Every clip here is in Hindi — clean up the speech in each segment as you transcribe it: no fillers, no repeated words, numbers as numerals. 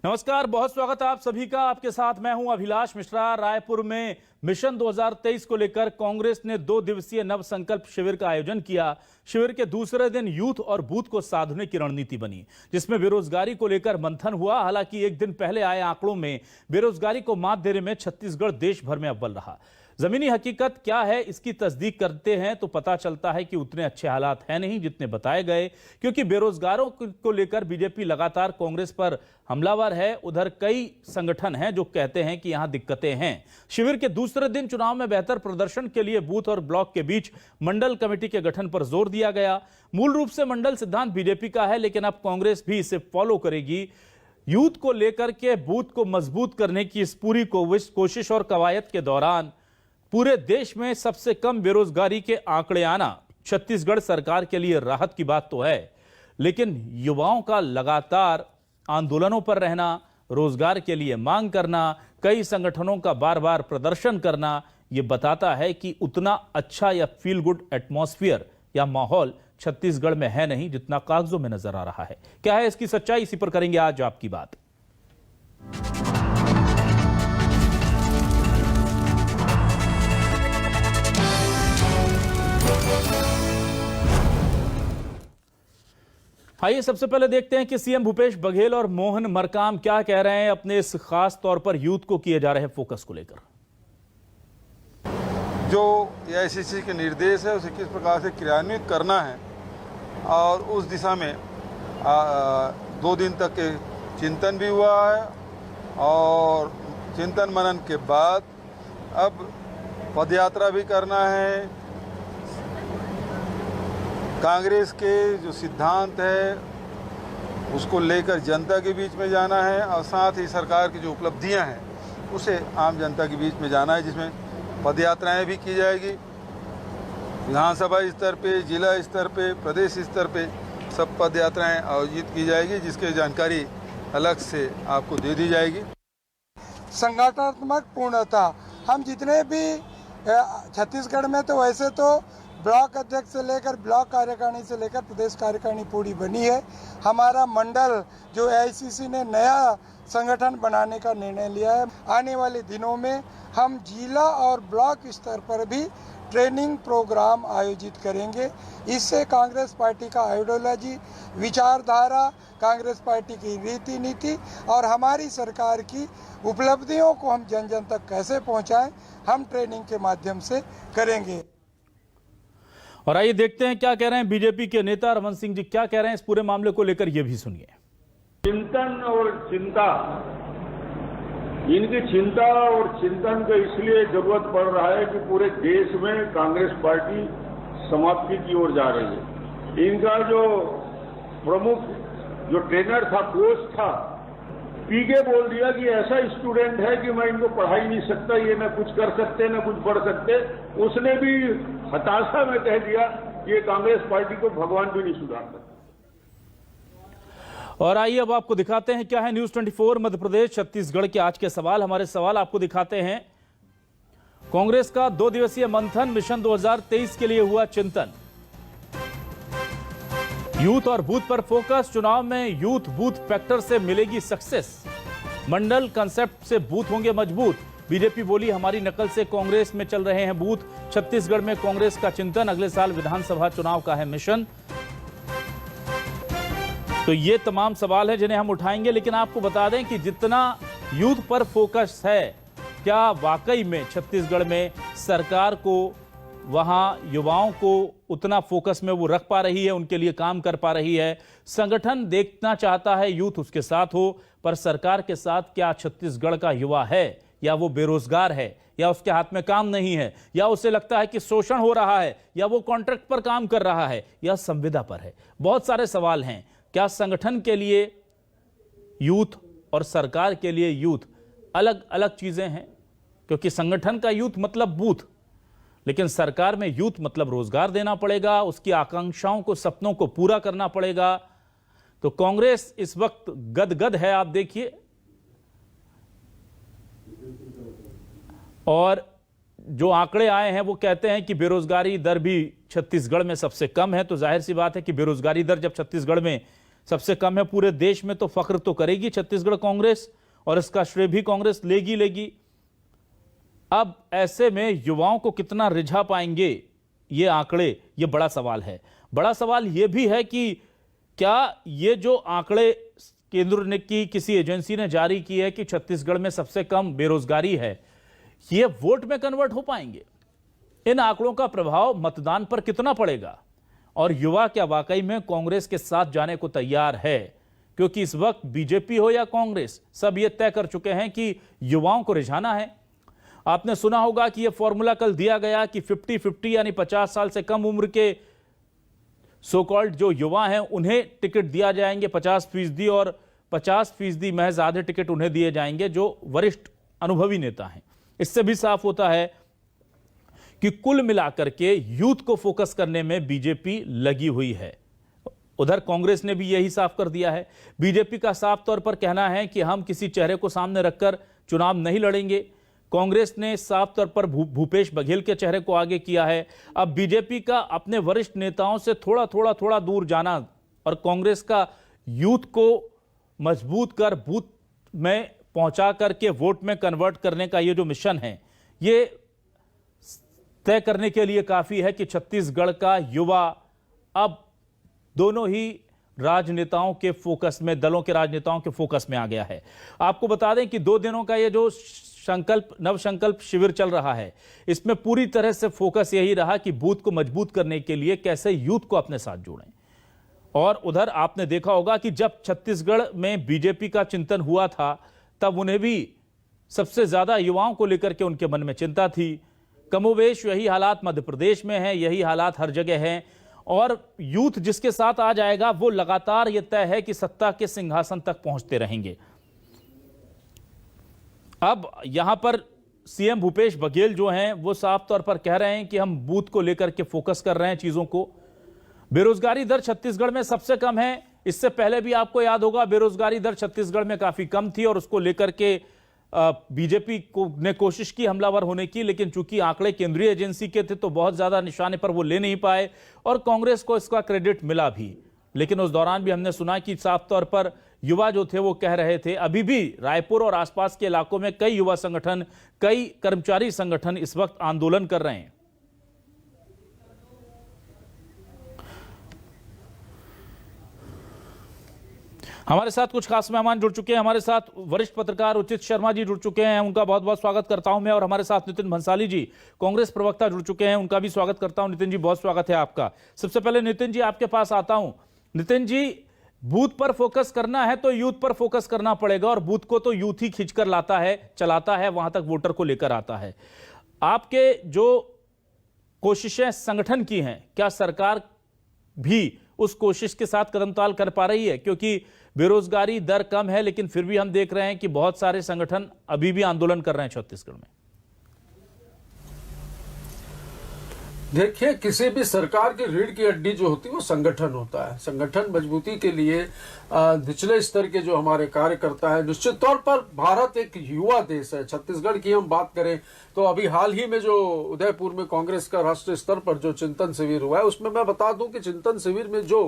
नमस्कार, बहुत स्वागत है आप सभी का। आपके साथ मैं हूं अभिलाष मिश्रा। रायपुर में मिशन 2023 को लेकर कांग्रेस ने 2 दिवसीय नव संकल्प शिविर का आयोजन किया। शिविर के दूसरे दिन यूथ और बूथ को साधने की रणनीति बनी, जिसमें बेरोजगारी को लेकर मंथन हुआ। हालांकि एक दिन पहले आए आंकड़ों में बेरोजगारी को मात देने में छत्तीसगढ़ देश भर में अव्वल रहा। जमीनी हकीकत क्या है, इसकी तस्दीक करते हैं तो पता चलता है कि उतने अच्छे हालात हैं नहीं जितने बताए गए, क्योंकि बेरोजगारों को लेकर बीजेपी लगातार कांग्रेस पर हमलावर है। उधर कई संगठन हैं जो कहते हैं कि यहां दिक्कतें हैं। शिविर के दूसरे दिन चुनाव में बेहतर प्रदर्शन के लिए बूथ और ब्लॉक के बीच मंडल कमेटी के गठन पर जोर दिया गया। मूल रूप से मंडल सिद्धांत बीजेपी का है, लेकिन अब कांग्रेस भी इसे फॉलो करेगी। यूथ को लेकर के बूथ को मजबूत करने की इस पूरी कोशिश और कवायद के दौरान पूरे देश में सबसे कम बेरोजगारी के आंकड़े आना छत्तीसगढ़ सरकार के लिए राहत की बात तो है, लेकिन युवाओं का लगातार आंदोलनों पर रहना, रोजगार के लिए मांग करना, कई संगठनों का बार बार प्रदर्शन करना, यह बताता है कि उतना अच्छा या फील गुड एटमॉस्फेयर या माहौल छत्तीसगढ़ में है नहीं जितना कागजों में नजर आ रहा है। क्या है इसकी सच्चाई, इसी पर करेंगे आज आपकी बात। आइए सबसे पहले देखते हैं कि सीएम भूपेश बघेल और मोहन मरकाम क्या कह रहे हैं अपने इस खास तौर पर यूथ को किए जा रहे फोकस को लेकर। जो एआईसीसी के निर्देश है उसे किस प्रकार से क्रियान्वित करना है और उस दिशा में 2 दिन तक के चिंतन भी हुआ है और चिंतन मनन के बाद अब पदयात्रा भी करना है। कांग्रेस के जो सिद्धांत है उसको लेकर जनता के बीच में जाना है और साथ ही सरकार की जो उपलब्धियां हैं उसे आम जनता के बीच में जाना है, जिसमें पदयात्राएं भी की जाएगी। विधानसभा स्तर पे, जिला स्तर पे, प्रदेश स्तर पे सब पदयात्राएं आयोजित की जाएगी, जिसकी जानकारी अलग से आपको दे दी जाएगी। संगठनात्मक पूर्णता, हम जितने भी छत्तीसगढ़ में तो वैसे तो ब्लॉक अध्यक्ष से लेकर ब्लॉक कार्यकारिणी से लेकर प्रदेश कार्यकारिणी पूरी बनी है। हमारा मंडल जो एआईसीसी ने नया संगठन बनाने का निर्णय लिया है, आने वाले दिनों में हम जिला और ब्लॉक स्तर पर भी ट्रेनिंग प्रोग्राम आयोजित करेंगे। इससे कांग्रेस पार्टी का आइडियोलॉजी, विचारधारा, कांग्रेस पार्टी की रीति नीति और हमारी सरकार की उपलब्धियों को हम जन जन तक कैसे पहुंचाएं, हम ट्रेनिंग के माध्यम से करेंगे। और आइए देखते हैं क्या कह रहे हैं बीजेपी के नेता रमन सिंह जी, क्या कह रहे हैं इस पूरे मामले को लेकर, ये भी सुनिए। चिंतन और चिंता, इनकी चिंता और चिंतन का इसलिए जरूरत पड़ रहा है कि पूरे देश में कांग्रेस पार्टी समाप्ति की ओर जा रही है। इनका जो प्रमुख जो ट्रेनर था, कोच था, पीके बोल दिया कि ऐसा स्टूडेंट है कि मैं इनको पढ़ा ही नहीं सकता, ये न कुछ कर सकते न कुछ पढ़ सकते। उसने भी हताशा में कह दिया कि ये कांग्रेस पार्टी को भगवान भी नहीं सुधार सकता। और आइए अब आपको दिखाते हैं क्या है न्यूज 24 मध्य प्रदेश छत्तीसगढ़ के आज के सवाल। हमारे सवाल आपको दिखाते हैं। कांग्रेस का 2 दिवसीय मंथन, मिशन 2023 के लिए हुआ चिंतन। यूथ और बूथ पर फोकस, चुनाव में यूथ बूथ फैक्टर से मिलेगी सक्सेस। मंडल कंसेप्ट से बूथ होंगे मजबूत। बीजेपी बोली हमारी नकल से कांग्रेस में चल रहे हैं बूथ। छत्तीसगढ़ में कांग्रेस का चिंतन, अगले साल विधानसभा चुनाव का है मिशन। तो ये तमाम सवाल है जिन्हें हम उठाएंगे, लेकिन आपको बता दें कि जितना यूथ पर फोकस है, क्या वाकई में छत्तीसगढ़ में सरकार को, वहां युवाओं को उतना फोकस में वो रख पा रही है, उनके लिए काम कर पा रही है। संगठन देखना चाहता है यूथ उसके साथ हो, पर सरकार के साथ क्या छत्तीसगढ़ का युवा है, या वो बेरोजगार है, या उसके हाथ में काम नहीं है, या उसे लगता है कि शोषण हो रहा है, या वो कॉन्ट्रैक्ट पर काम कर रहा है, या संविदा पर है। बहुत सारे सवाल हैं। क्या संगठन के लिए यूथ और सरकार के लिए यूथ अलग अलग चीजें हैं? क्योंकि संगठन का यूथ मतलब बूथ, लेकिन सरकार में यूथ मतलब रोजगार देना पड़ेगा, उसकी आकांक्षाओं को, सपनों को पूरा करना पड़ेगा। तो कांग्रेस इस वक्त गदगद है, आप देखिए। और जो आंकड़े आए हैं वो कहते हैं कि बेरोजगारी दर भी छत्तीसगढ़ में सबसे कम है। तो जाहिर सी बात है कि बेरोजगारी दर जब छत्तीसगढ़ में सबसे कम है पूरे देश में, तो फख्र तो करेगी छत्तीसगढ़ कांग्रेस और इसका श्रेय भी कांग्रेस लेगी। अब ऐसे में युवाओं को कितना रिझा पाएंगे ये आंकड़े, ये बड़ा सवाल है। बड़ा सवाल ये भी है कि क्या ये जो आंकड़े केंद्र ने की किसी एजेंसी ने जारी की है कि छत्तीसगढ़ में सबसे कम बेरोजगारी है, ये वोट में कन्वर्ट हो पाएंगे? इन आंकड़ों का प्रभाव मतदान पर कितना पड़ेगा? और युवा क्या वाकई में कांग्रेस के साथ जाने को तैयार है? क्योंकि इस वक्त बीजेपी हो या कांग्रेस, सब ये तय कर चुके हैं कि युवाओं को रिझाना है। आपने सुना होगा कि यह फॉर्मूला कल दिया गया कि 50-50 यानी 50 साल से कम उम्र के सो कॉल्ड जो युवा हैं उन्हें टिकट दिया जाएंगे 50%, और 50% महज आधे टिकट उन्हें दिए जाएंगे जो वरिष्ठ अनुभवी नेता हैं। इससे भी साफ होता है कि कुल मिलाकर के यूथ को फोकस करने में बीजेपी लगी हुई है। उधर कांग्रेस ने भी यही साफ कर दिया है। बीजेपी का साफ तौर पर कहना है कि हम किसी चेहरे को सामने रखकर चुनाव नहीं लड़ेंगे। कांग्रेस ने साफ तौर पर भूपेश बघेल के चेहरे को आगे किया है। अब बीजेपी का अपने वरिष्ठ नेताओं से थोड़ा दूर जाना और कांग्रेस का यूथ को मजबूत कर बूथ में पहुंचा करके वोट में कन्वर्ट करने का ये जो मिशन है, ये तय करने के लिए काफी है कि छत्तीसगढ़ का युवा अब दोनों ही राजनेताओं के फोकस में, दलों के राजनेताओं के फोकस में आ गया है। आपको बता दें कि 2 दिनों का ये जो नवसंकल्प शिविर चल रहा है, इसमें पूरी तरह से फोकस यही रहा कि बूथ को मजबूत करने के लिए कैसे यूथ को अपने साथ जोड़ें। और उधर आपने देखा होगा कि जब छत्तीसगढ़ में बीजेपी का चिंतन हुआ था, तब उन्हें भी सबसे ज्यादा युवाओं को लेकर के उनके मन में चिंता थी। कमोवेश यही हालात मध्य प्रदेश में है, यही हालात हर जगह हैं। और यूथ जिसके साथ आ जाएगा वो लगातार यह तय है कि सत्ता के सिंहासन तक पहुंचते रहेंगे। अब यहां पर सीएम भूपेश बघेल जो हैं वो साफ तौर पर कह रहे हैं कि हम बूथ को लेकर के फोकस कर रहे हैं चीजों को। बेरोजगारी दर छत्तीसगढ़ में सबसे कम है। इससे पहले भी आपको याद होगा बेरोजगारी दर छत्तीसगढ़ में काफी कम थी और उसको लेकर के बीजेपी ने कोशिश की हमलावर होने की, लेकिन चूंकि आंकड़े केंद्रीय एजेंसी के थे तो बहुत ज्यादा निशाने पर वो ले नहीं पाए और कांग्रेस को इसका क्रेडिट मिला भी। लेकिन उस दौरान भी हमने सुना कि साफ तौर पर युवा जो थे वो कह रहे थे, अभी भी रायपुर और आसपास के इलाकों में कई युवा संगठन, कई कर्मचारी संगठन इस वक्त आंदोलन कर रहे हैं। हमारे साथ कुछ खास मेहमान जुड़ चुके हैं। हमारे साथ वरिष्ठ पत्रकार उचित शर्मा जी जुड़ चुके हैं, उनका बहुत बहुत स्वागत करता हूं मैं। और हमारे साथ नितिन भंसाली जी, कांग्रेस प्रवक्ता, जुड़ चुके हैं, उनका भी स्वागत करता हूं। नितिन जी, बहुत स्वागत है आपका। सबसे पहले नितिन जी आपके पास आता हूं। नितिन जी, बूथ पर फोकस करना है तो यूथ पर फोकस करना पड़ेगा और बूथ को तो यूथ ही खींचकर लाता है, चलाता है, वहां तक वोटर को लेकर आता है। आपके जो कोशिशें संगठन की हैं, क्या सरकार भी उस कोशिश के साथ कदमताल कर पा रही है? क्योंकि बेरोजगारी दर कम है लेकिन फिर भी हम देख रहे हैं कि बहुत सारे संगठन अभी भी आंदोलन कर रहे हैं छत्तीसगढ़ में। देखिए, किसी भी सरकार की रीढ़ की हड्डी जो होती है वो संगठन होता है। संगठन मजबूती के लिए निचले स्तर के जो हमारे कार्यकर्ता है, निश्चित तौर पर भारत एक युवा देश है। छत्तीसगढ़ की हम बात करें तो अभी हाल ही में जो उदयपुर में कांग्रेस का राष्ट्रीय स्तर पर जो चिंतन शिविर हुआ है, उसमें मैं बता दूं कि चिंतन शिविर में जो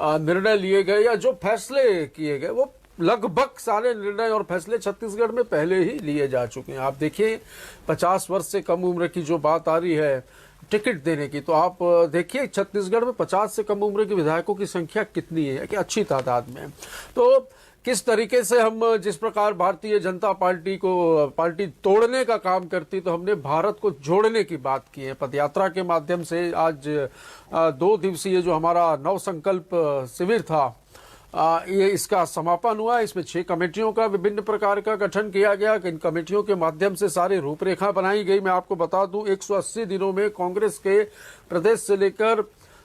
निर्णय लिए गए या जो फैसले किए गए, वो लगभग सारे निर्णय और फैसले छत्तीसगढ़ में पहले ही लिए जा चुके हैं। आप देखिए, 50 वर्ष से कम उम्र की जो बात आ रही है टिकट देने की, तो आप देखिए छत्तीसगढ़ में 50 से कम उम्र के विधायकों की संख्या कितनी है, कि अच्छी तादाद में। तो किस तरीके से हम, जिस प्रकार भारतीय जनता पार्टी को पार्टी तोड़ने का काम करती, तो हमने भारत को जोड़ने की बात की है। पदयात्रा के माध्यम से आज 2 दिवसीय जो हमारा नवसंकल्प शिविर था, ये इसका समापन हुआ। इसमें 6 कमेटियों का विभिन्न प्रकार का गठन किया गया। इन कमेटियों के माध्यम से सारी रूपरेखा बनाई गई। मैं आपको बता दूं, 180 दिनों में कांग्रेस के प्रदेश से लेकर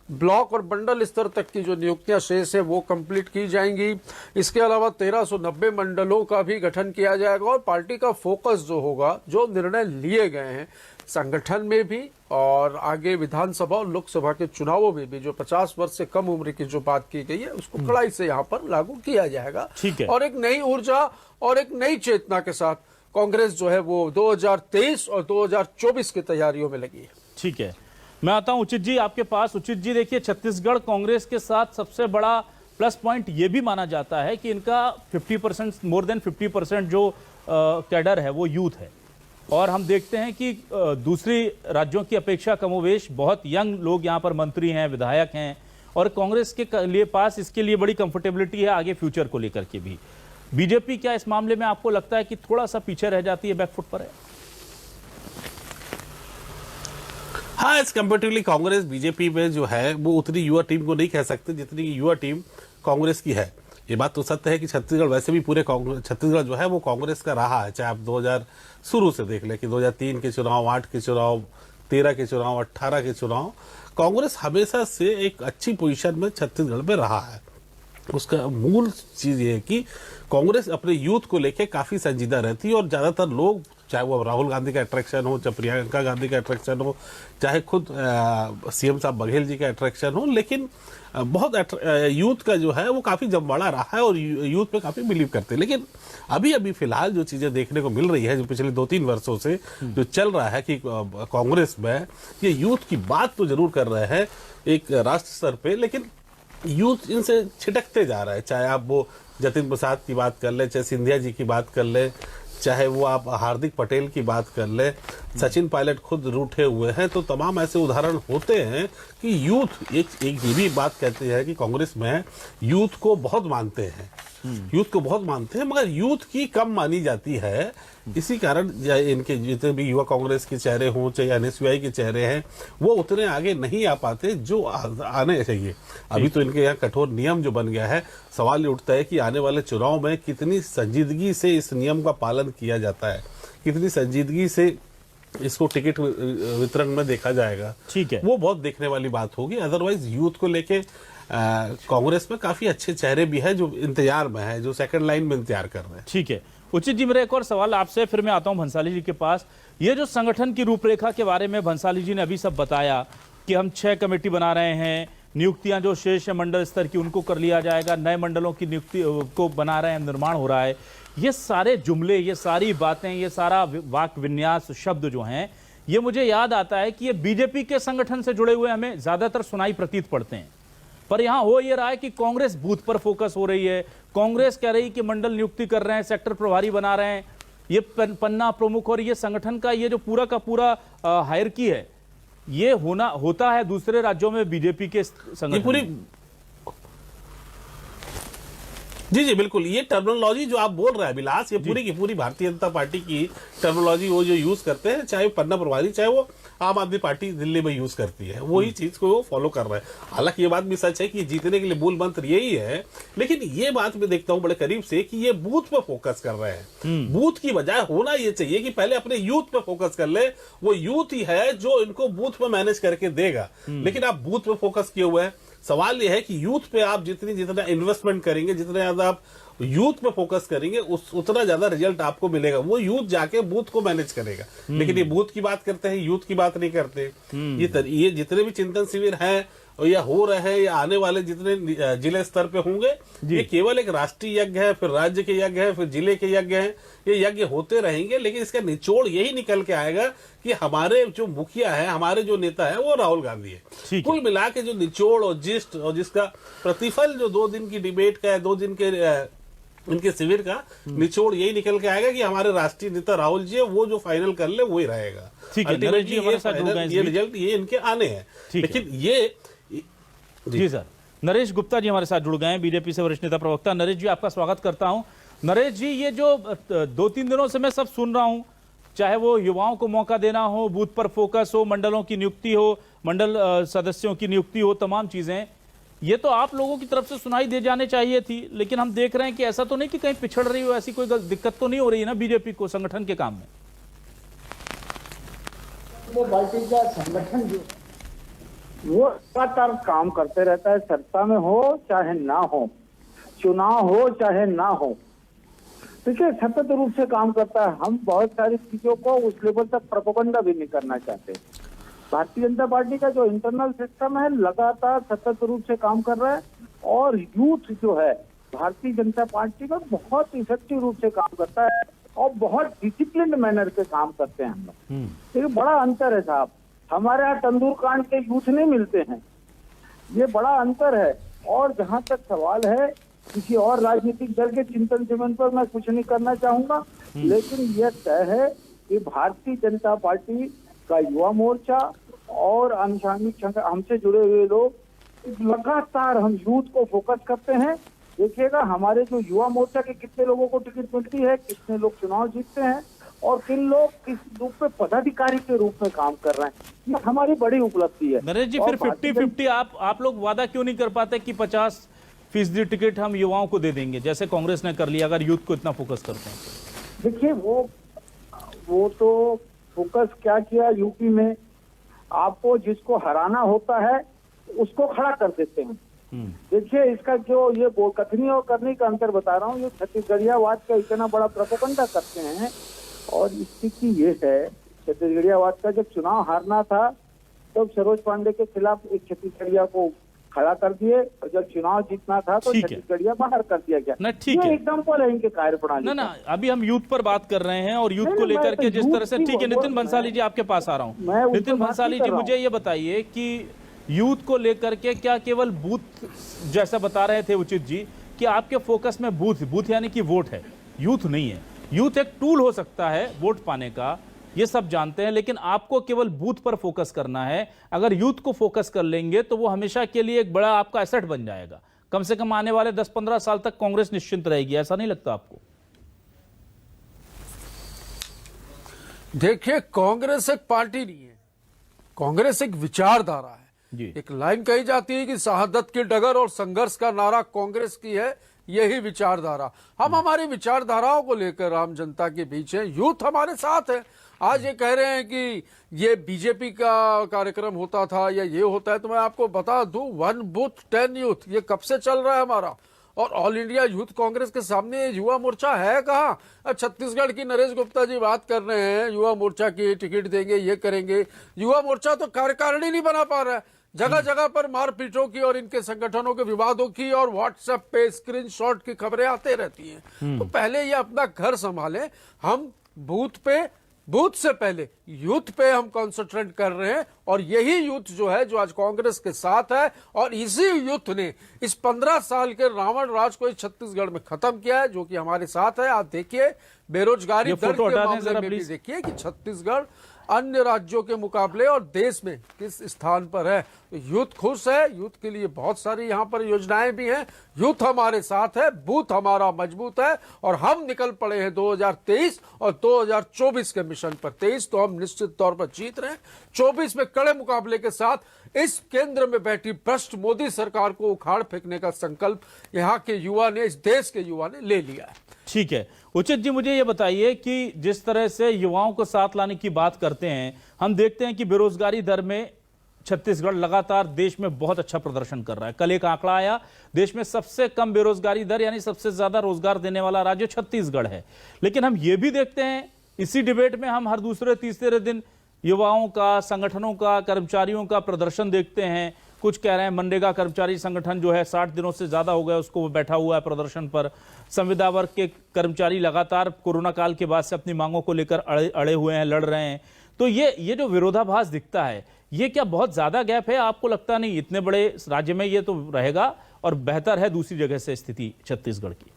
ब्लॉक और मंडल स्तर तक की जो नियुक्तियां शेष है वो कंप्लीट की जाएंगी। इसके अलावा 1390 मंडलों का भी गठन किया जाएगा और पार्टी का फोकस जो होगा, जो निर्णय लिए गए हैं संगठन में भी और आगे विधानसभा और लोकसभा के चुनावों में भी, जो 50 वर्ष से कम उम्र की जो बात की गई है उसको कड़ाई से यहाँ पर लागू किया जाएगा। ठीक है। और एक नई ऊर्जा और एक नई चेतना के साथ कांग्रेस जो है वो 2023 और 2024 की तैयारियों में लगी है। ठीक है, मैं आता हूं उचित जी आपके पास। उचित जी, देखिए, छत्तीसगढ़ कांग्रेस के साथ सबसे बड़ा प्लस पॉइंट ये भी माना जाता है कि इनका 50%, मोर देन 50% जो कैडर है वो यूथ है। और हम देखते हैं कि दूसरी राज्यों की अपेक्षा कमोवेश बहुत यंग लोग यहाँ पर मंत्री हैं, विधायक हैं, और कांग्रेस के लिए पास इसके लिए बड़ी कंफर्टेबिलिटी है आगे फ्यूचर को लेकर के भी। बीजेपी क्या इस मामले में आपको लगता है कि थोड़ा सा पीछे रह जाती है, बैकफुट पर है? हाँ, इस कंपेरेटिवली कांग्रेस बीजेपी में जो है वो उतनी युवा टीम को नहीं कह सकते जितनी युवा टीम कांग्रेस की है। ये बात तो सत्य है कि छत्तीसगढ़ वैसे भी पूरे छत्तीसगढ़ जो है वो कांग्रेस का रहा है, चाहे आप 2000 शुरू से देख लें कि 2003 के चुनाव, 8 के चुनाव, 13 के चुनाव, 18 के चुनाव, कांग्रेस हमेशा से एक अच्छी पोजीशन में छत्तीसगढ़ में रहा है। उसका मूल चीज ये है कि कांग्रेस अपने यूथ को लेके काफी संजीदा रहती है और ज्यादातर लोग, चाहे वो राहुल गांधी का अट्रैक्शन हो, चाहे प्रियंका गांधी का अट्रैक्शन हो, चाहे खुद सीएम साहब बघेल जी का अट्रैक्शन हो, लेकिन बहुत यूथ का जो है वो काफी जमवाड़ा रहा है और यूथ पे काफी बिलीव करते हैं। लेकिन अभी अभी फिलहाल जो चीजें देखने को मिल रही है, जो पिछले 2-3 वर्षों से जो चल रहा है कि कांग्रेस में ये यूथ की बात तो जरूर कर रहे हैं एक राष्ट्र स्तर पे, लेकिन यूथ इनसे छिटकते जा रहा है। चाहे आप वो जतिन प्रसाद की बात कर ले, चाहे सिंधिया जी की बात कर ले, चाहे वो आप हार्दिक पटेल की बात कर ले, सचिन पायलट खुद रूठे हुए हैं। तो तमाम ऐसे उदाहरण होते हैं कि यूथ एक ये भी बात कहते हैं कि कांग्रेस में यूथ को बहुत मानते हैं, यूथ को बहुत मानते हैं, मगर यूथ की कम मानी जाती है। इसी कारण इनके जितने भी युवा कांग्रेस के चेहरे हों, चाहे एनएसयूआई के चेहरे हैं, वो उतने आगे नहीं आ पाते जो आने चाहिए। अभी तो इनके यहाँ कठोर नियम जो बन गया है, सवाल ये उठता है कि आने वाले चुनाव में कितनी संजीदगी से इस नियम का पालन किया जाता है, कितनी संजीदगी से इसको टिकट वितरण में देखा जाएगा। ठीक है, वो बहुत देखने वाली बात होगी। अदरवाइज यूथ को लेके कांग्रेस में काफी अच्छे चेहरे भी हैं जो इंतजार में है, जो सेकंड लाइन में इंतजार कर रहे हैं। ठीक है उचित जी, मेरा एक और सवाल आपसे, फिर मैं आता हूं भंसाली जी के पास। ये जो संगठन की रूपरेखा के बारे में भंसाली जी ने अभी सब बताया कि हम 6 कमेटी बना रहे हैं, नियुक्तियां जो शेष मंडल स्तर की उनको कर लिया जाएगा, नए मंडलों की नियुक्ति को बना रहे हैं, निर्माण हो रहा है। ये सारे जुमले, ये सारी बातें, ये सारा वाक्य विन्यास, शब्द जो हैं, ये मुझे याद आता है कि ये बीजेपी के संगठन से जुड़े हुए हमें ज्यादातर सुनाई प्रतीत पड़ते हैं। पर यहां हो ये रहा है कि कांग्रेस बूथ पर फोकस हो रही है, कांग्रेस कह रही कि मंडल नियुक्ति कर रहे हैं, सेक्टर प्रभारी बना रहे हैं, ये पन्ना प्रमुख, और ये संगठन का ये जो पूरा का पूरा हायरकी है, ये होता है दूसरे राज्यों में बीजेपी के संगठन पूरी। जी बिल्कुल, ये टर्मिनोलॉजी जो आप बोल रहे हैं विलास, ये पूरी की पूरी भारतीय जनता पार्टी की टर्मिनोलॉजी वो जो यूज करते हैं, चाहे पन्ना प्रभारी, चाहे वो आम आदमी पार्टी दिल्ली में यूज करती है, वही चीज को वो फॉलो कर रहे हैं। हालांकि ये बात भी सच है कि जीतने के लिए मूल मंत्र यही है, लेकिन ये बात मैं देखता हूं बड़े करीब से कि ये बूथ पे फोकस कर रहे हैं। बूथ की बजाय होना ये चाहिए कि पहले अपने यूथ पे फोकस कर ले, वो यूथ ही है जो इनको बूथ पे मैनेज करके देगा। लेकिन आप बूथ पे फोकस किए हुए हैं। सवाल यह है कि यूथ पे आप जितना इन्वेस्टमेंट करेंगे, जितना ज्यादा आप यूथ पे फोकस करेंगे, उतना ज्यादा रिजल्ट आपको मिलेगा। वो यूथ जाके बूथ को मैनेज करेगा, लेकिन ये बूथ की बात करते हैं, यूथ की बात नहीं करते। ये जितने भी चिंतन शिविर हैं या हो रहे हैं या आने वाले जितने जिले स्तर पे होंगे, ये केवल एक राष्ट्रीय यज्ञ है, फिर राज्य के यज्ञ है, फिर जिले के यज्ञ है। ये यज्ञ होते रहेंगे, लेकिन इसका निचोड़ यही निकल के आएगा कि हमारे जो मुखिया है, हमारे जो नेता है, वो राहुल गांधी है। कुल मिला के जो निचोड़ और जिस्ट और जिसका प्रतिफल जो 2 दिन की डिबेट का है, 2 दिन के इनके शिविर का निचोड़ यही निकल के आएगा कि हमारे राष्ट्रीय नेता राहुल जी है, वो जो फाइनल कर ले वही रहेगा। अल्टीमेटली ये रिजल्ट ये इनके आने हैं। लेकिन ये जी सर, नरेश गुप्ता जी हमारे साथ जुड़ गए हैं, बीजेपी से वरिष्ठ नेता प्रवक्ता। नरेश जी, आपका स्वागत करता हूं। नरेश जी, ये जो 2-3 दिनों से मैं सब सुन रहा हूं, चाहे वो युवाओं को मौका देना हो, बूथ पर फोकस हो, मंडलों की नियुक्ति हो, मंडल सदस्यों की नियुक्ति हो, तमाम चीजें, ये तो आप लोगों की तरफ से सुनाई दे जाने चाहिए थी। लेकिन हम देख रहे हैं कि ऐसा तो नहीं कि कहीं पिछड़ रही हो, ऐसी कोई दिक्कत तो नहीं हो रही है ना बीजेपी को संगठन के काम में? पार्टी का संगठन जो वो लगातार काम करते रहता है, सत्ता में हो चाहे ना हो, चुनाव हो चाहे ना हो, ठीक है, सतत रूप से काम करता है। हम बहुत सारी चीजों को उस लेवल तक प्रोपेगेंडा भी नहीं करना चाहते। भारतीय जनता पार्टी का जो इंटरनल सिस्टम है लगातार सतत रूप से काम कर रहा है, और यूथ जो है भारतीय जनता पार्टी का बहुत इफेक्टिव रूप से काम करता है और बहुत डिसिप्लिन मैनर के काम करते हैं हम लोग। ये बड़ा अंतर है साहब, हमारे यहाँ तंदूर कांड के यूथ नहीं मिलते हैं, ये बड़ा अंतर है। और जहां तक सवाल है किसी और राजनीतिक दल के चिंतन चिमन पर मैं कुछ नहीं करना चाहूंगा, लेकिन यह तय है कि भारतीय जनता पार्टी का युवा मोर्चा और अनुषंगिक हमसे जुड़े हुए लोग लगातार हम यूथ को फोकस करते हैं। देखिएगा हमारे जो युवा मोर्चा के कितने लोगों को टिकट मिलती है, कितने लोग चुनाव जीतते हैं और किन लोग किस रूप में पदाधिकारी के रूप में काम कर रहे हैं, ये हमारी बड़ी उपलब्धि है। नरेश जी, फिर 50-50 आप लोग वादा क्यों नहीं कर पाते कि 50% टिकट हम युवाओं को दे देंगे, जैसे कांग्रेस ने कर लिया, अगर यूथ को इतना फोकस करते हैं? देखिए वो तो फोकस क्या किया यूपी में, आपको जिसको हराना होता है उसको खड़ा कर देते हैं। देखिए इसका जो ये कथनी और करने का अंतर बता रहा हूँ, ये छत्तीसगढ़ियावाद का इतना बड़ा प्रोपेगेंडा करते हैं। और स्थिति ये है, छत्तीसगढ़ियावाद का जब चुनाव हारना था तब सरोज पांडे के खिलाफ एक छत्तीसगढ़िया को खड़ा कर दिए, और जब चुनाव जीतना था तो छत्तीसगढ़िया बाहर कर दिया गया। ठीक है, एग्जाम्पल है इनके कार्यप्रणाली। ना अभी हम यूथ पर बात कर रहे हैं और यूथ को लेकर के जिस तरह से, ठीक है नितिन भंसाली जी आपके पास आ रहा हूँ। नितिन भंसाली जी, मुझे ये बताइए कि यूथ को लेकर के क्या केवल बूथ, जैसा बता रहे थे उचित जी कि आपके फोकस में बूथ यानी कि वोट है, यूथ नहीं है। यूथ एक टूल हो सकता है वोट पाने का, ये सब जानते हैं, लेकिन आपको केवल बूथ पर फोकस करना है। अगर यूथ को फोकस कर लेंगे तो वो हमेशा के लिए एक बड़ा आपका एसेट बन जाएगा। कम से कम आने वाले 10-15 साल तक कांग्रेस निश्चिंत रहेगी, ऐसा नहीं लगता आपको? देखिए, कांग्रेस एक पार्टी नहीं है, कांग्रेस एक विचारधारा है। एक लाइन कही जाती है कि शहादत की डगर और संघर्ष का नारा कांग्रेस की है, यही विचारधारा। हम हमारी विचारधाराओं को लेकर आम जनता के बीच हैं, यूथ हमारे साथ है। आज ये कह रहे हैं कि ये बीजेपी का कार्यक्रम होता था या ये होता है, तो मैं आपको बता दूं 1 बूथ 10 यूथ ये कब से चल रहा है हमारा। और ऑल इंडिया यूथ कांग्रेस के सामने युवा मोर्चा है कहाँ? अब छत्तीसगढ़ की नरेश गुप्ता जी बात कर रहे हैं युवा मोर्चा की टिकट देंगे, ये करेंगे। युवा मोर्चा तो कार्यकारिणी नहीं बना पा रहा है, जगह जगह पर मारपीटों की और इनके संगठनों के विवादों की और व्हाट्सएप पे स्क्रीनशॉट की खबरें आते रहती हैं। तो पहले ये अपना घर संभालें। हम बूथ से पहले यूथ पे हम कंसंट्रेट कर रहे हैं, और यही यूथ जो है जो आज कांग्रेस के साथ है, और इसी यूथ ने इस 15 साल के रावण राज को इस छत्तीसगढ़ में खत्म किया है, जो कि हमारे साथ है। आप देखिए बेरोजगारी दर के मामले में भी देखिए कि छत्तीसगढ़ अन्य राज्यों के मुकाबले और देश में किस स्थान पर है। तो यूथ खुश है, यूथ के लिए बहुत सारी यहाँ पर योजनाएं भी हैं। यूथ हमारे साथ है, बूथ हमारा मजबूत है, और हम निकल पड़े हैं 2023 और 2024 के मिशन पर। 23 तो हम निश्चित तौर पर जीत रहे हैं, 24 में कड़े मुकाबले के साथ इस केंद्र में बैठी भ्रष्ट मोदी सरकार को उखाड़ फेंकने का संकल्प यहाँ के युवा ने, इस देश के युवा ने ले लिया है। ठीक है उचित जी, मुझे ये बताइए कि जिस तरह से युवाओं को साथ लाने की बात करते हैं, हम देखते हैं कि बेरोजगारी दर में छत्तीसगढ़ लगातार देश में बहुत अच्छा प्रदर्शन कर रहा है। कल एक आंकड़ा आया, देश में सबसे कम बेरोजगारी दर यानी सबसे ज्यादा रोजगार देने वाला राज्य छत्तीसगढ़ है। लेकिन हम ये भी देखते हैं, इसी डिबेट में हम हर दूसरे तीसरे दिन युवाओं का, संगठनों का, कर्मचारियों का प्रदर्शन देखते हैं। कुछ कह रहे हैं मनरेगा कर्मचारी संगठन जो है 60 दिनों से ज्यादा हो गया उसको, वो बैठा हुआ है प्रदर्शन पर। संविदा वर्ग के कर्मचारी लगातार कोरोना काल के बाद से अपनी मांगों को लेकर अड़े हुए हैं, लड़ रहे हैं। तो ये जो विरोधाभास दिखता है, ये क्या बहुत ज्यादा गैप है? आपको लगता नहीं इतने बड़े राज्य में ये तो रहेगा और बेहतर है दूसरी जगह से स्थिति छत्तीसगढ़ की?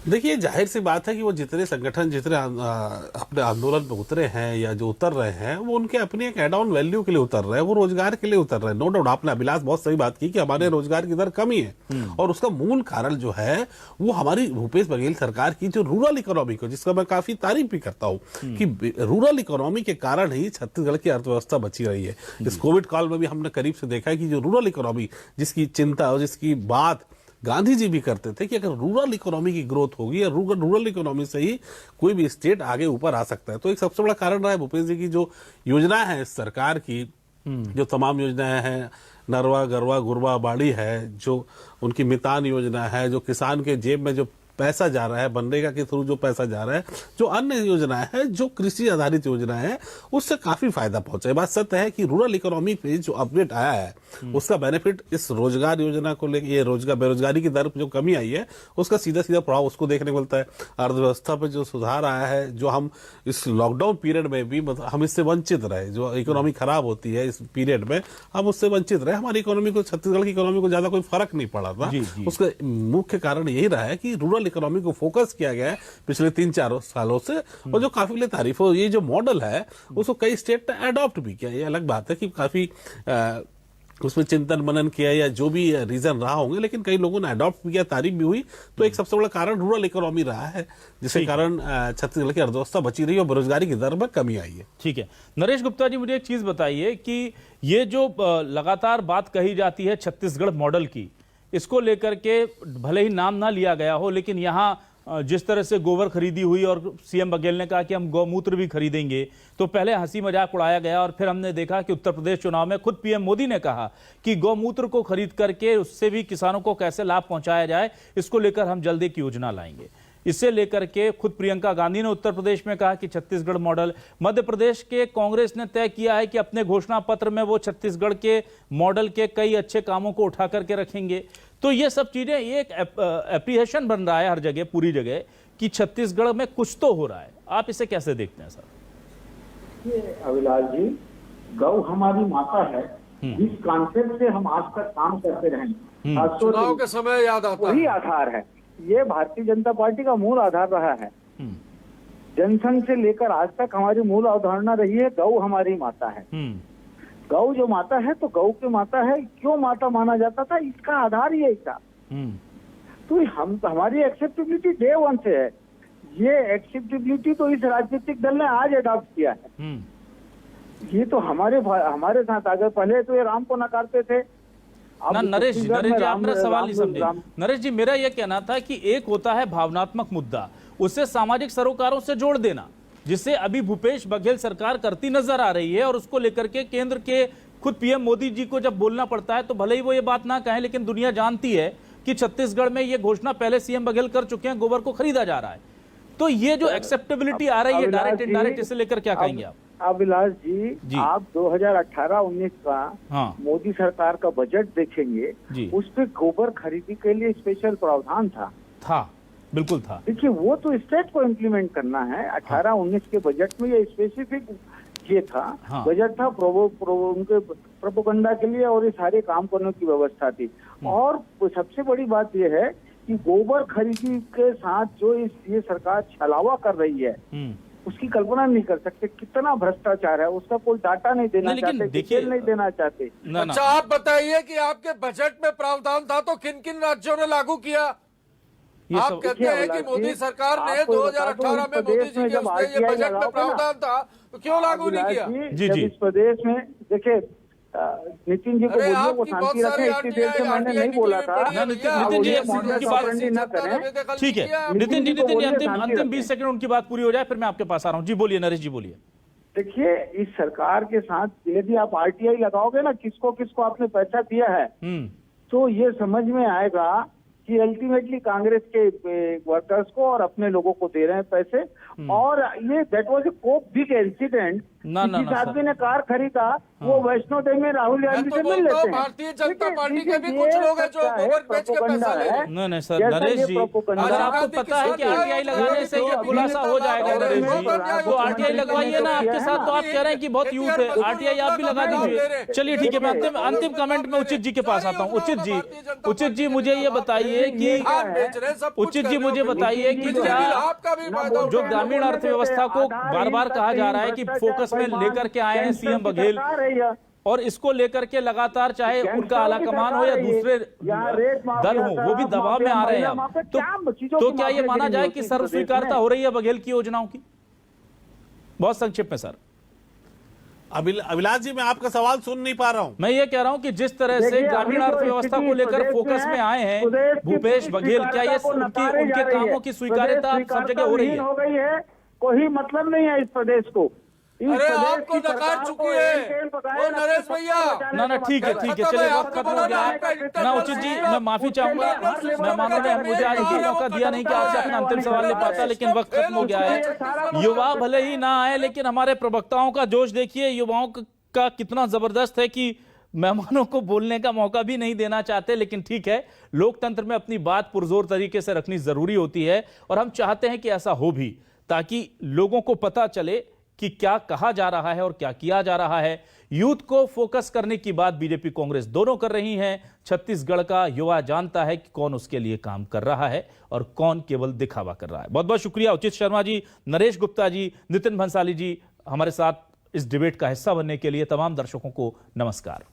देखिए, जाहिर सी बात है कि वो जितने संगठन जितने अपने आंदोलन पे उतरे हैं या जो उतर रहे हैं, वो उनके अपनी एक एड ऑन वैल्यू के लिए उतर रहे हैं, वो रोजगार के लिए उतर रहे हैं। नो डाउट, आपने अभिलाष बहुत सही बात की कि हमारे रोजगार की दर कमी है, और उसका मूल कारण जो है वो हमारी भूपेश बघेल सरकार की जो रूरल इकोनॉमी को, जिसका मैं काफी तारीफ भी करता हूँ कि रूरल इकोनॉमी के कारण ही छत्तीसगढ़ की अर्थव्यवस्था बची रही है। इस कोविड काल में भी हमने करीब से देखा है कि जो रूरल इकोनॉमी, जिसकी चिंता और जिसकी बात गांधी जी भी करते थे कि अगर रूरल इकोनॉमी की ग्रोथ होगी या रूरल इकोनॉमी से ही कोई भी स्टेट आगे ऊपर आ सकता है। तो एक सबसे बड़ा कारण रहा है भूपेश जी की जो योजना है सरकार की, जो तमाम योजनाएं हैं, नरवा गरवा गुरवा बाड़ी है, जो उनकी मितान योजना है, जो किसान के जेब में जो पैसा जा रहा है, मनरेगा के थ्रू जो पैसा जा रहा है, जो अन्य योजनाएं हैं, जो कृषि आधारित योजनाएं हैं, उससे काफी फायदा पहुंचा है। बात सत्य है कि रूरल इकोनॉमी पे जो अपडेट आया है उसका बेनिफिट इस रोजगार योजना को लेकर, ये रोजगार बेरोजगारी की दर पर जो कमी आई है उसका सीधा सीधा प्रभाव उसको देखने को मिलता है। अर्थव्यवस्था पे जो सुधार आया है, जो हम इस लॉकडाउन पीरियड में भी हम इससे वंचित रहे, जो इकोनॉमी खराब होती है इस पीरियड में हम उससे वंचित रहे, हमारी इकोनॉमी को, छत्तीसगढ़ की इकोनॉमी को ज्यादा कोई फर्क नहीं पड़ा था। उसका मुख्य कारण यही रहा है कि रूरल इकोनॉमी को फोकस किया गया है पिछले 3-4 सालों से, और जो काफी तारीफ हो, ये जो मॉडल है उसको कई स्टेट ने अडॉप्ट भी किया। ये अलग बात है कि काफी उसमें चिंतन मनन किया या जो भी रीजन रहा होंगे, लेकिन कई लोगों ने अडॉप्ट भी किया, तारीफ भी हुई। तो एक सबसे बड़ा कारण रूरल इकोनॉमी रहा है, जिसके कारण छत्तीसगढ़ की अर्थव्यवस्था बची रही और बेरोजगारी की दर में कमी आई है। ठीक है, नरेश गुप्ता जी, मुझे एक चीज बताइए कि ये जो लगातार बात कही जाती है छत्तीसगढ़ मॉडल की, इसको लेकर के भले ही नाम ना लिया गया हो, लेकिन यहाँ जिस तरह से गोबर खरीदी हुई और सीएम बघेल ने कहा कि हम गौमूत्र भी खरीदेंगे, तो पहले हंसी मजाक उड़ाया गया और फिर हमने देखा कि उत्तर प्रदेश चुनाव में खुद पीएम मोदी ने कहा कि गौमूत्र को खरीद करके उससे भी किसानों को कैसे लाभ पहुंचाया जाए, इसको लेकर हम जल्द एक योजना लाएंगे। इससे लेकर के खुद प्रियंका गांधी ने उत्तर प्रदेश में कहा कि छत्तीसगढ़ मॉडल, मध्य प्रदेश के कांग्रेस ने तय किया है कि अपने घोषणा पत्र में वो छत्तीसगढ़ के मॉडल के कई अच्छे कामों को उठा करके रखेंगे। तो ये सब चीजें, एक एप्रीहेशन बन रहा है हर जगह, पूरी जगह, कि छत्तीसगढ़ में कुछ तो हो रहा है। आप इसे कैसे देखते हैं सर? ये अविलास जी, गौ हमारी माता है, जिस कॉन्सेप्ट से हम आज तक काम करते रहे, चुनाव के समय याद आता वही है। आधार है। ये भारतीय जनता पार्टी का मूल आधार रहा है। जनसंघ से लेकर आज तक हमारी मूल अवधारणा रही है, गौ हमारी माता है। गौ जो माता है तो गौ की माता है, क्यों माता माना जाता था, इसका आधार यही था। तो हमारी एक्सेप्टेबिलिटी डे 1 से है। ये एक्सेप्टेबिलिटी तो इस राजनीतिक दल ने आज अडॉप्ट किया है। ये तो हमारे साथ आगे, पहले तो ये राम को नकारते थे। ना नरेश जी, आप मेरा सवाल नहीं समझे। नरेश जी, मेरा यह कहना था कि एक होता है भावनात्मक मुद्दा, उससे सामाजिक सरोकारों से जोड़ देना, जिसे अभी भूपेश बघेल सरकार करती नजर आ रही है, और उसको लेकर के केंद्र के खुद पीएम मोदी जी को जब बोलना पड़ता है तो भले ही वो ये बात ना कहें, लेकिन दुनिया जानती है कि छत्तीसगढ़ में ये घोषणा पहले सीएम बघेल कर चुके हैं, गोबर को खरीदा जा रहा है। तो ये जो एक्सेप्टेबिलिटी आ रही है डायरेक्ट इनडायरेक्ट, इसे लेकर क्या कहेंगे आप? अविलास जी, आप 2018-19 का मोदी सरकार का बजट देखेंगे, उस पे गोबर खरीदी के लिए स्पेशल प्रावधान था। बिल्कुल था। देखिए, वो तो स्टेट को इम्प्लीमेंट करना है। 18-19 के बजट में ये स्पेसिफिक ये था, बजट था उनके प्रोपेगेंडा के लिए, और ये सारे काम करने की व्यवस्था थी। और सबसे बड़ी बात ये है कि गोबर खरीदी के साथ जो ये सरकार छलावा कर रही है, उसकी कल्पना नहीं कर सकते कितना भ्रष्टाचार है। उसका कोई डाटा नहीं देना चाहते, डिटेल नहीं देना चाहते। अच्छा, आप बताइए कि आपके बजट में प्रावधान था तो किन किन राज्यों ने लागू किया? आप कहते हैं कि मोदी सरकार ने 2018 में मोदी जी के उसने ये बजट में प्रावधान था, तो क्यों लागू नहीं किया? जी, इस प्रदेश में देखिए, नितिन जी को बोलिए वो शांति रखें। इतनी देर से मैंने नहीं बोला था। नितिन जी उनकी बात न करें, ठीक है। नितिन जी अंतिम 20 सेकंड उनकी बात पूरी हो जाए, फिर मैं आपके पास आ रहा हूँ। जी बोलिए नरेश जी, बोलिए। देखिए, इस सरकार के साथ यदि आप आरटीआई लगाओगे ना, किसको किसको आपने पैसा दिया है, तो ये समझ में आएगा कि अल्टीमेटली कांग्रेस के वर्कर्स को और अपने लोगों को दे रहे हैं पैसे। और ये that was a big incident. जिस आदमी ने कार खरीदा वो वैष्णो देवी में राहुल गांधी से मिल लेते हैं। भारतीय जनता पार्टी के भी कुछ लोग हैं जो गोबर बेच के पैसा ले रहे हैं। नहीं सर, नरेश जी, अगर आपको पता है कि आरटीआई लगाने से ये खुलासा हो जाएगा नरेश जी, तो आरटीआई लगवाइए ना। आपके साथ तो आप कह रहे हैं कि बहुत यूथ है, आरटीआई आप भी लगा दीजिए। चलिए ठीक है, मैं अंतिम कमेंट में उचित जी के पास आता हूँ। उचित जी मुझे ये बताइए कि उचित जी मुझे बताइए कि क्या जो ग्रामीण अर्थव्यवस्था को बार बार कहा जा रहा है कि फोकस में लेकर के आए हैं सीएम बघेल, और इसको लेकर के लगातार चाहे उनका आलाकमान हो या दूसरे दल हो, वो भी दबाव में आ रहे हैं, तो क्या ये माना जाए कि सर्व स्वीकारता हो रही है बघेल की योजनाओं की? बहुत संक्षिप्त में सर। अभिलाष जी, मैं आपका सवाल सुन नहीं पा रहा हूं। मैं ये कह रहा हूं कि जिस तरह से ग्रामीण अर्थव्यवस्था को लेकर फोकस में आए हैं भूपेश बघेल, क्या ये उनके कामों की स्वीकार्यता सब जगह हो रही है? कोई मतलब नहीं है इस प्रदेश को। इस अरे प्रदेश आपको की नकार सरकार चुकी को है। एक बकाया ओ नरेश सबको भैया। बचाने ना का ठीक है मतलब ठीक है, खत्म चलिए है, वक्त आपको खत्म हो बोला गया ना है। आपका इंटरनल ना उचित जी, मैं माफी चाहूंगा, मैं मानूंगा मुझे आज इतना मौका दिया नहीं कि आपसे अपना अंतिम सवाल ले पाता, लेकिन वक्त खत्म हो गया है। युवा भले ही ना आए, लेकिन हमारे प्रवक्ताओं का जोश देखिए, युवाओं का कितना जबरदस्त है कि मेहमानों को बोलने का मौका भी नहीं देना चाहते। लेकिन ठीक है, लोकतंत्र में अपनी बात पुरजोर तरीके से रखनी जरूरी होती है, और हम चाहते हैं कि ऐसा हो भी, ताकि लोगों को पता चले कि क्या कहा जा रहा है और क्या किया जा रहा है। यूथ को फोकस करने की बात बीजेपी कांग्रेस दोनों कर रही हैं। छत्तीसगढ़ का युवा जानता है कि कौन उसके लिए काम कर रहा है और कौन केवल दिखावा कर रहा है। बहुत बहुत शुक्रिया उचित शर्मा जी, नरेश गुप्ता जी, नितिन भंसाली जी, हमारे साथ इस डिबेट का हिस्सा बनने के लिए। तमाम दर्शकों को नमस्कार।